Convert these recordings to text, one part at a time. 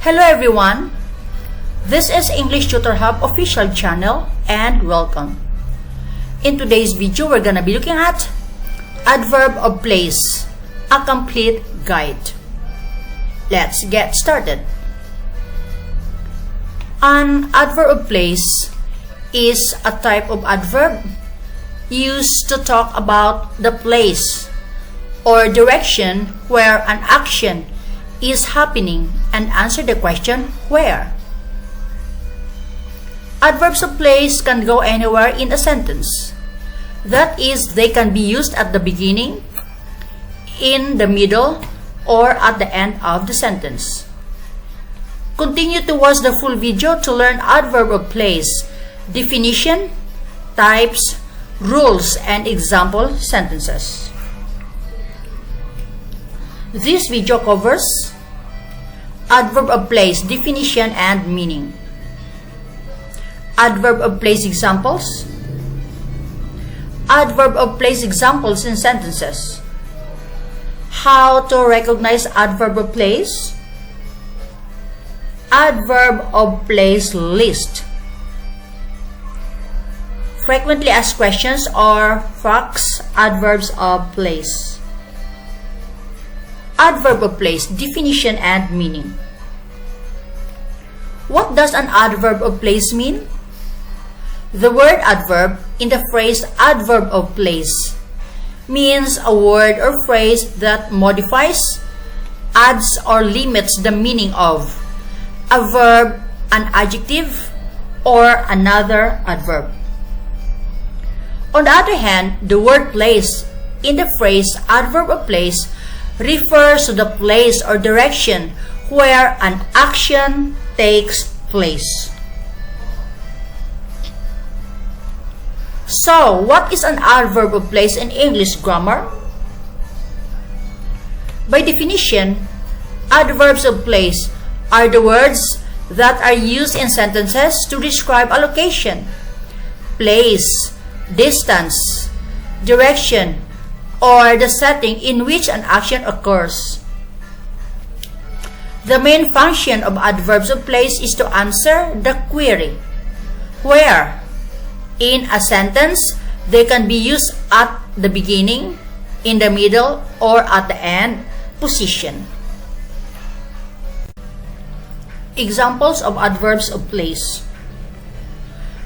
Hello everyone, this is English Tutor Hub official channel and welcome. In today's video, we're gonna be looking at adverb of place, a complete guide. Let's get started. An adverb of place is a type of adverb used to talk about the place or direction where an action is happening and answer the question where. Adverbs of place can go anywhere in a sentence. That is, they can be used at the beginning, in the middle, or at the end of the sentence. Continue to watch the full video to learn adverb of place, definition, types, rules, and example sentences. This video covers adverb of place, definition, and meaning. Adverb of place examples. Adverb of place examples in sentences. How to recognize adverb of place. Adverb of place list. Frequently asked questions or facts, adverbs of place. Adverb of place, definition and meaning. What does an adverb of place mean? The word adverb in the phrase adverb of place means a word or phrase that modifies, adds, or limits the meaning of a verb, an adjective, or another adverb. On the other hand, the word place in the phrase adverb of place refers to the place or direction where an action takes place. So, what is an adverb of place in English grammar? By definition, adverbs of place are the words that are used in sentences to describe a location, place, distance, direction, or the setting in which an action occurs. The main function of adverbs of place is to answer the query, where. In a sentence, they can be used at the beginning, in the middle, or at the end position. Examples of adverbs of place.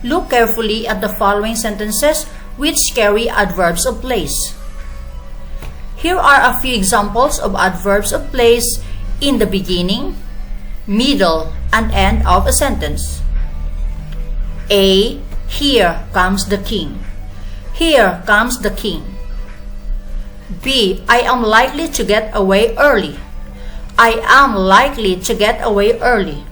Look carefully at the following sentences which carry adverbs of place. Here are a few examples of adverbs of place in the beginning, middle, and end of a sentence. A. Here comes the king. Here comes the king. B. I am likely to get away early. I am likely to get away early.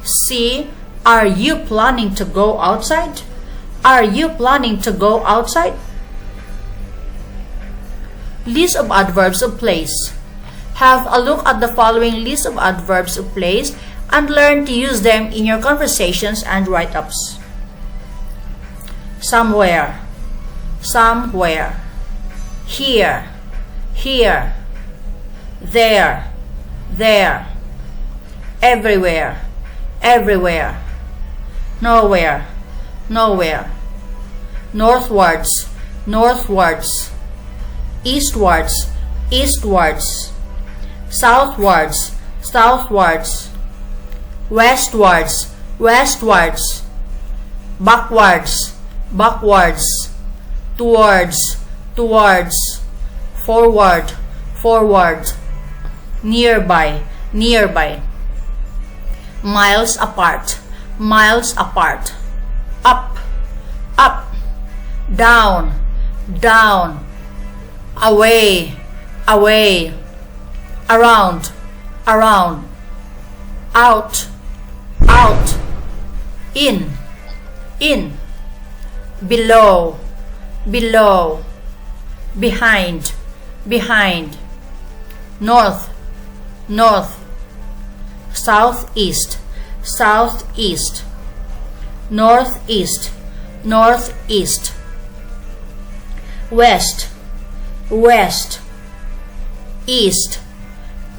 C. Are you planning to go outside? Are you planning to go outside? List of adverbs of place. Have a look at the following list of adverbs of place and learn to use them in your conversations and write-ups. Somewhere, somewhere. Here, here. There, there. Everywhere, everywhere. Nowhere, nowhere. Northwards, northwards. Eastwards, eastwards. Southwards, southwards. Westwards, westwards. Backwards, backwards. Towards, towards. Forward, forward. Nearby, nearby. Miles apart, miles apart. Up, up. Down, down. Away, away. Around, around. Out, out. In, in. Below, below. Behind, behind. North, north. Southeast, southeast. Northeast, northeast. West, west. East,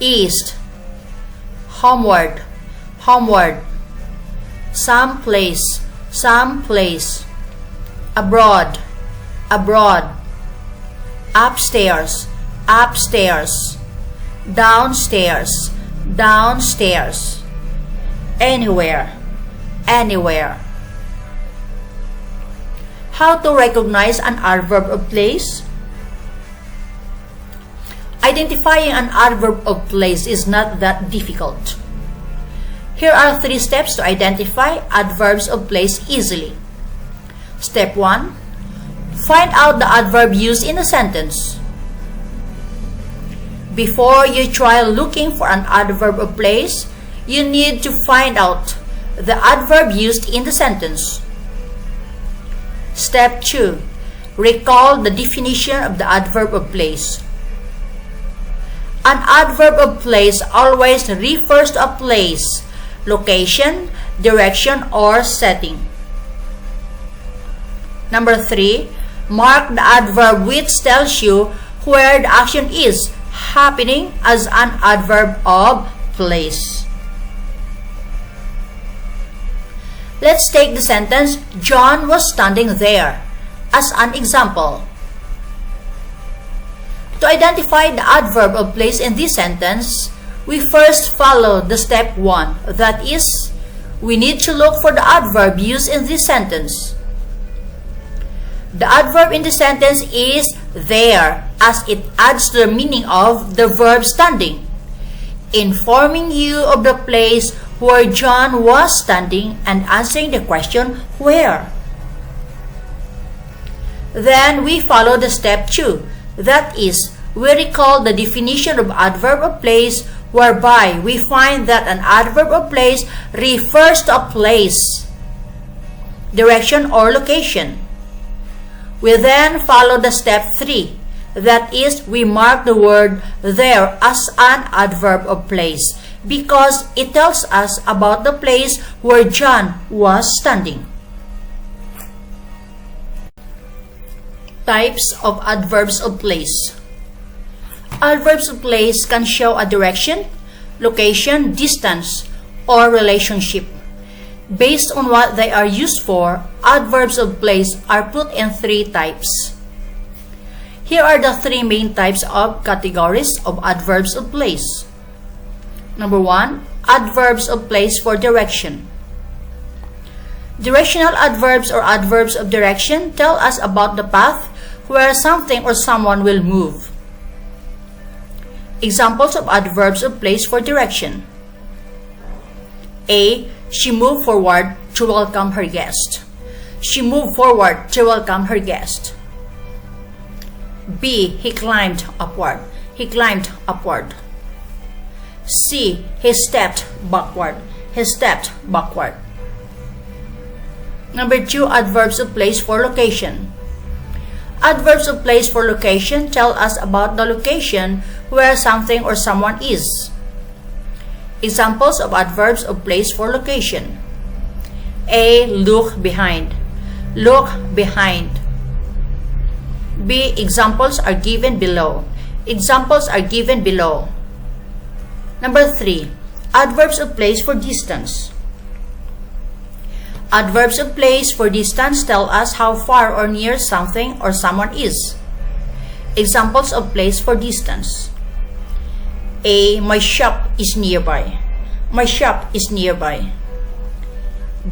east. homeward, homeward. Someplace, someplace. Abroad, abroad. Upstairs, upstairs. Downstairs, downstairs. Anywhere, anywhere. How to recognize an adverb of place? Identifying an adverb of place is not that difficult. Here are 3 steps to identify adverbs of place easily. Step 1. Find out the adverb used in a sentence. Before you try looking for an adverb of place, you need to find out the adverb used in the sentence. Step 2. Recall the definition of the adverb of place. An adverb of place always refers to a place, location, direction, or setting. Number 3. Mark the adverb which tells you where the action is happening as an adverb of place. Let's take the sentence, John was standing there, as an example. To identify the adverb of place in this sentence, we first follow the step 1. That is, we need to look for the adverb used in this sentence. The adverb in the sentence is there, as it adds to the meaning of the verb standing, informing you of the place where John was standing and answering the question, where? Then we follow the step 2. That is, we recall the definition of adverb of place, whereby we find that an adverb of place refers to a place, direction, or location. We then follow the step 3. That is, we mark the word there as an adverb of place because it tells us about the place where John was standing. Types of adverbs of place. Adverbs of place can show a direction, location, distance, or relationship. Based on what they are used for, adverbs of place are put in 3 types. Here are the 3 main types of categories of adverbs of place. Number 1, adverbs of place for direction. Directional adverbs or adverbs of direction tell us about the path where something or someone will move. Examples of adverbs of place for direction. A. She moved forward to welcome her guest. She moved forward to welcome her guest. B. He climbed upward. He climbed upward. C. He stepped backward. He stepped backward. Number 2, adverbs of place for location. Adverbs of place for location tell us about the location where something or someone is. Examples of adverbs of place for location. A. Look behind. Look behind. B. Examples are given below. Examples are given below. Number 3, adverbs of place for distance. Adverbs of place for distance tell us how far or near something or someone is. Examples of place for distance. A. My shop is nearby. My shop is nearby.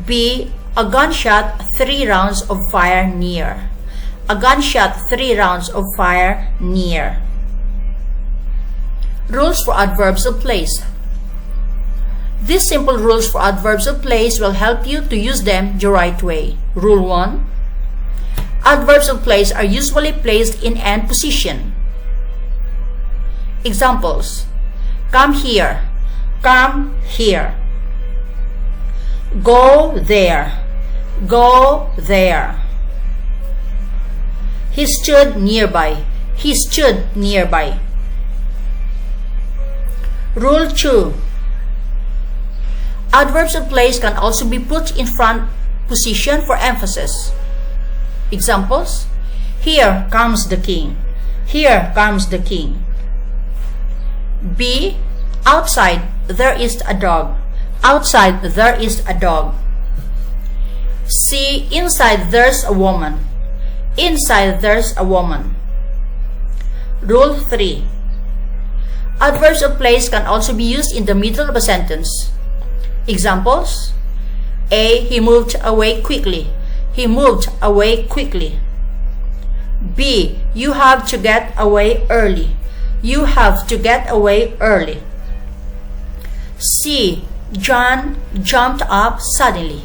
B. A gunshot 3 rounds of fire near. A gunshot 3 rounds of fire near. Rules for adverbs of place. These simple rules for adverbs of place will help you to use them the right way. Rule 1. Adverbs of place are usually placed in end position. Examples. Come here. Come here. Go there. Go there. He stood nearby. He stood nearby. Rule 2. Adverbs of place can also be put in front position for emphasis. Examples. Here comes the king. Here comes the king. B. Outside there is a dog. Outside, there is a dog. C. Inside, there's a woman. Inside, there's a woman. Rule 3. Adverbs of place can also be used in the middle of a sentence. Examples: A. He moved away quickly. He moved away quickly. B. You have to get away early. You have to get away early. C. John jumped up suddenly.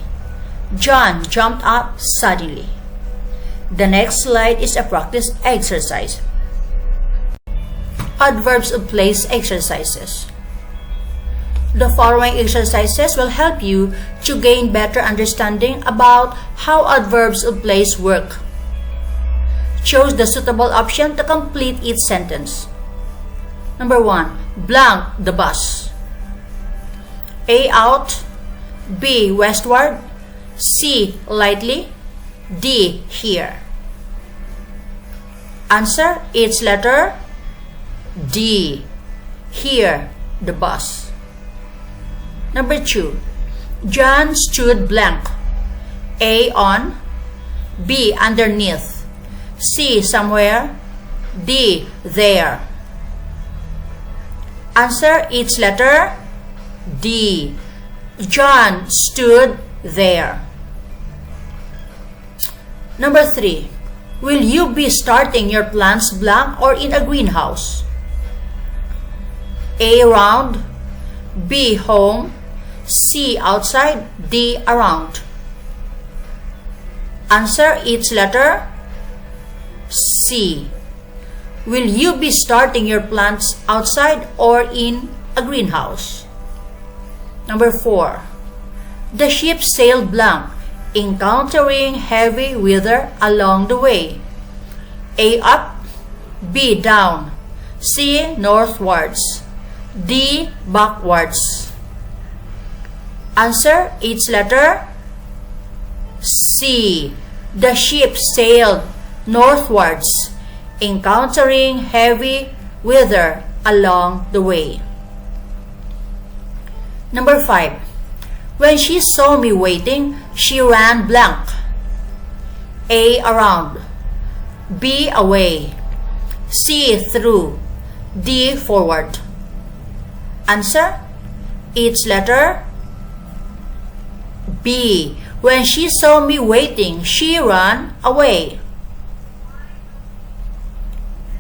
John jumped up suddenly. The next slide is a practice exercise. Adverbs of place exercises. The following exercises will help you to gain better understanding about how adverbs of place work. Choose the suitable option to complete each sentence. Number 1. Blank the bus. A. Out. B. Westward. C. Lightly. D. Here. Answer each letter. D. Here the bus. Number 2. John stood blank. A. On. B. Underneath. C. Somewhere. D. There. Answer each letter. D. John stood there. Number 3. Will you be starting your plants blank or in a greenhouse? A. Round. B. Home. C. Outside. D. Around. Answer each letter. C. Will you be starting your plants outside or in a greenhouse? Number 4. The ship sailed blank, encountering heavy weather along the way. A. Up. B. Down. C. Northwards. D. Backwards. Answer each letter. C. The ship sailed northwards, encountering heavy weather along the way. Number 5. When she saw me waiting, she ran blank. A. Around. B. Away. C. Through. D. Forward. Answer each letter. B. When she saw me waiting, she ran away.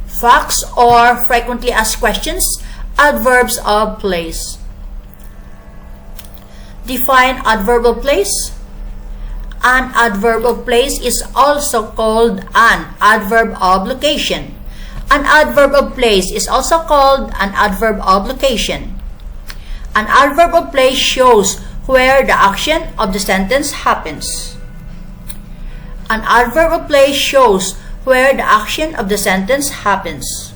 Facts or frequently asked questions. Adverbs of place. Define adverb of place. An adverb of place is also called an adverb of location. An adverb of place is also called an adverb of location. An adverb of place shows where the action of the sentence happens. An adverb of place shows where the action of the sentence happens.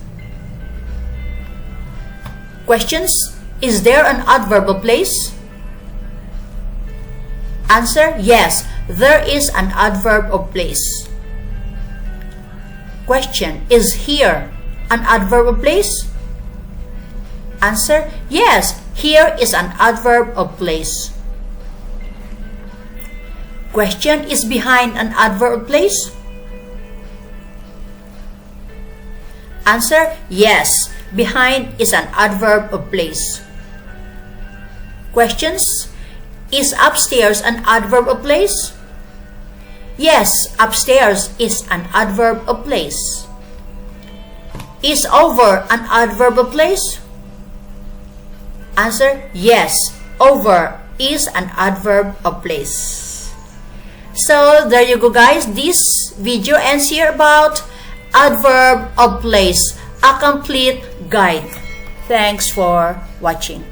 Questions: is there an adverb of place? Answer: yes, there is an adverb of place. Question: is here an adverb of place? Answer: yes, here is an adverb of place. Question: is behind an adverb of place? Answer: yes, behind is an adverb of place. Questions: is upstairs an adverb of place? Yes, upstairs is an adverb of place. Is over an adverb of place? Answer: yes, over is an adverb of place. So there you go guys, this video ends here about adverb of place, a complete guide. Thanks for watching.